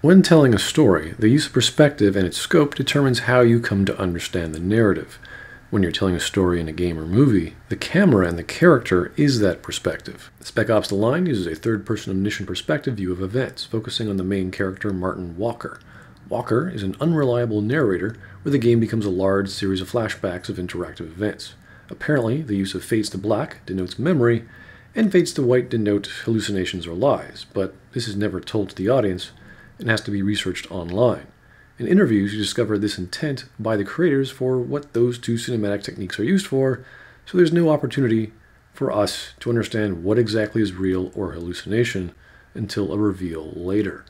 When telling a story, the use of perspective and its scope determines how you come to understand the narrative. When you're telling a story in a game or movie, the camera and the character is that perspective. Spec Ops: The Line uses a third-person omniscient perspective view of events, focusing on the main character, Martin Walker. Walker is an unreliable narrator where the game becomes a large series of flashbacks of interactive events. Apparently, the use of fades to black denotes memory, and fades to white denote hallucinations or lies, but this is never told to the audience and has to be researched online. In interviews, you discover this intent by the creators for what those two cinematic techniques are used for, so there's no opportunity for us to understand what exactly is real or hallucination until a reveal later.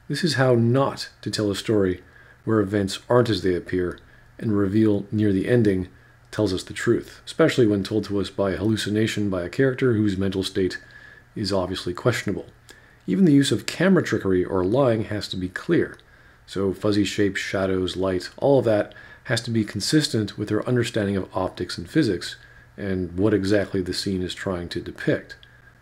This is how not to tell a story where events aren't as they appear, and a reveal near the ending tells us the truth, especially when told to us by a hallucination by a character whose mental state is obviously questionable. Even the use of camera trickery or lying has to be clear. So fuzzy shapes, shadows, light, all of that has to be consistent with our understanding of optics and physics and what exactly the scene is trying to depict.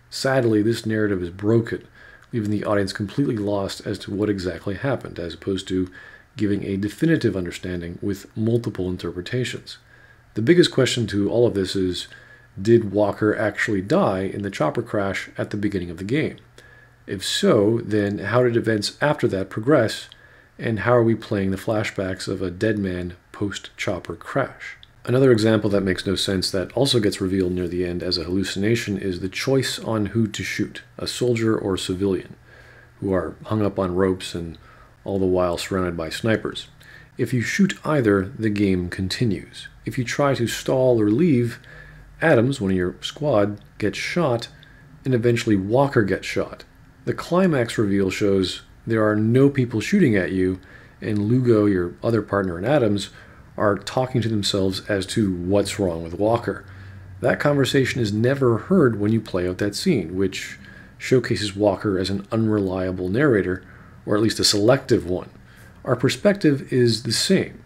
Sadly, this narrative is broken, leaving the audience completely lost as to what exactly happened, as opposed to giving a definitive understanding with multiple interpretations. The biggest question to all of this is, did Walker actually die in the chopper crash at the beginning of the game? If so, then how did events after that progress, and how are we playing the flashbacks of a dead man post-chopper crash? Another example that makes no sense that also gets revealed near the end as a hallucination is the choice on who to shoot, a soldier or civilian, who are hung up on ropes and all the while surrounded by snipers. If you shoot either, the game continues. If you try to stall or leave, Adams, one of your squad, gets shot, and eventually Walker gets shot. The climax reveal shows there are no people shooting at you, and Lugo, your other partner, and Adams are talking to themselves as to what's wrong with Walker. That conversation is never heard when you play out that scene, which showcases Walker as an unreliable narrator, or at least a selective one. Our perspective is the same,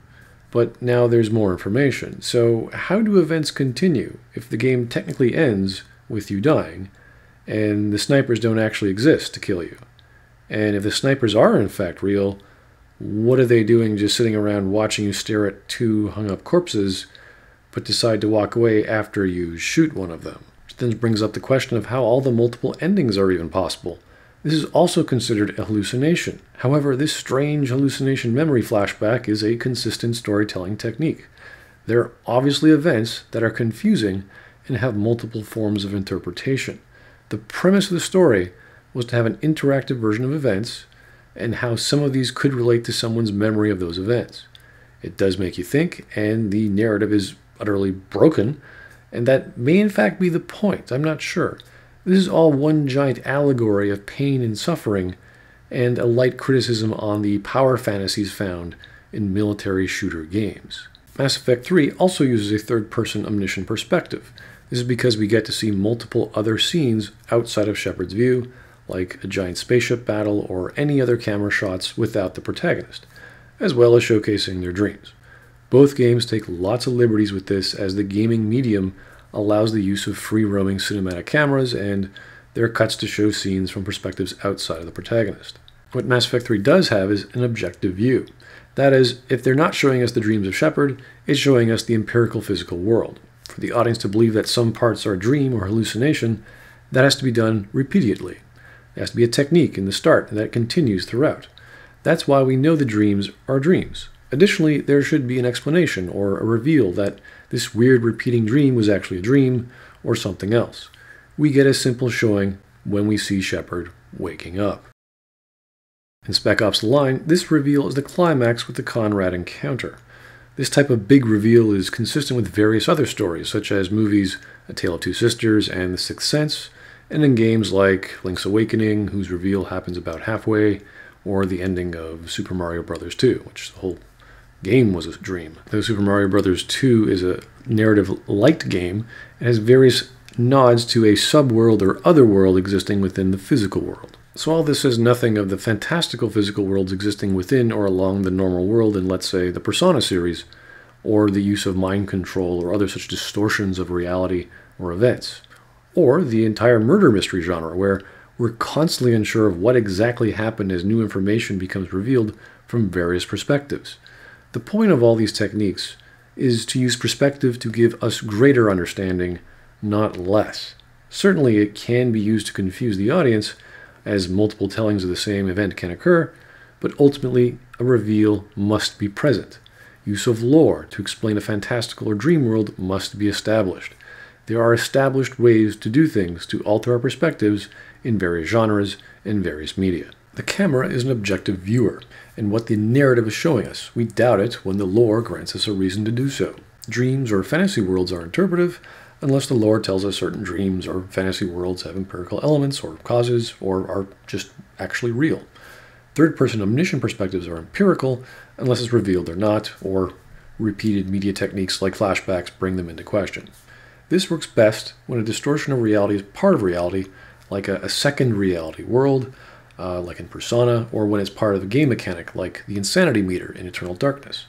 but now there's more information. So how do events continue if the game technically ends with you dying, and the snipers don't actually exist to kill you? And if the snipers are in fact real, what are they doing just sitting around watching you stare at two hung up corpses, but decide to walk away after you shoot one of them? Which then brings up the question of how all the multiple endings are even possible. This is also considered a hallucination. However, this strange hallucination memory flashback is a consistent storytelling technique. There are obviously events that are confusing and have multiple forms of interpretation. The premise of the story was to have an interactive version of events and how some of these could relate to someone's memory of those events. It does make you think, and the narrative is utterly broken, and that may in fact be the point. I'm not sure. This is all one giant allegory of pain and suffering, and a light criticism on the power fantasies found in military shooter games. Mass Effect 3 also uses a third-person omniscient perspective. This is because we get to see multiple other scenes outside of Shepard's view, like a giant spaceship battle or any other camera shots without the protagonist, as well as showcasing their dreams. Both games take lots of liberties with this, as the gaming medium allows the use of free-roaming cinematic cameras, and there are cuts to show scenes from perspectives outside of the protagonist. What Mass Effect 3 does have is an objective view. That is, if they're not showing us the dreams of Shepard, it's showing us the empirical physical world. For the audience to believe that some parts are a dream or hallucination, that has to be done repeatedly. There has to be a technique in the start, and that continues throughout. That's why we know the dreams are dreams. Additionally, there should be an explanation or a reveal that this weird repeating dream was actually a dream or something else. We get a simple showing when we see Shepard waking up. In Spec Ops: The Line, this reveal is the climax with the Conrad encounter. This type of big reveal is consistent with various other stories, such as movies A Tale of Two Sisters and The Sixth Sense, and in games like Link's Awakening, whose reveal happens about halfway, or the ending of Super Mario Bros. 2, which the whole game was a dream. Though Super Mario Bros. 2 is a narrative-light game, it has various nods to a subworld or other world existing within the physical world. So all this says nothing of the fantastical physical worlds existing within or along the normal world in, let's say, the Persona series, or the use of mind control or other such distortions of reality or events. Or the entire murder mystery genre, where We're constantly unsure of what exactly happened as new information becomes revealed from various perspectives. The point of all these techniques is to use perspective to give us greater understanding, not less. Certainly, it can be used to confuse the audience, as multiple tellings of the same event can occur, but ultimately, a reveal must be present. Use of lore to explain a fantastical or dream world must be established. There are established ways to do things to alter our perspectives in various genres and various media. The camera is an objective viewer, and what the narrative is showing us. We doubt it when the lore grants us a reason to do so. Dreams or fantasy worlds are interpretive, unless the lore tells us certain dreams or fantasy worlds have empirical elements or causes or are just actually real. Third-person omniscient perspectives are empirical, unless it's revealed they're not, or repeated media techniques like flashbacks bring them into question. This works best when a distortion of reality is part of reality, like a second reality world, like in Persona, or when it's part of a game mechanic, like the insanity meter in Eternal Darkness.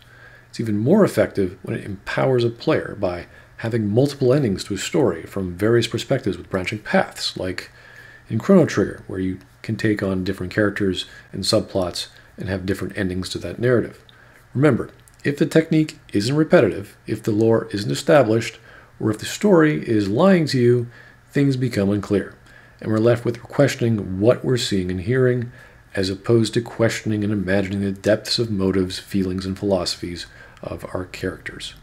It's even more effective when it empowers a player by having multiple endings to a story from various perspectives with branching paths, like in Chrono Trigger, where you can take on different characters and subplots and have different endings to that narrative. Remember, if the technique isn't repetitive, if the lore isn't established, or if the story is lying to you, things become unclear, and we're left with questioning what we're seeing and hearing, as opposed to questioning and imagining the depths of motives, feelings, and philosophies of our characters.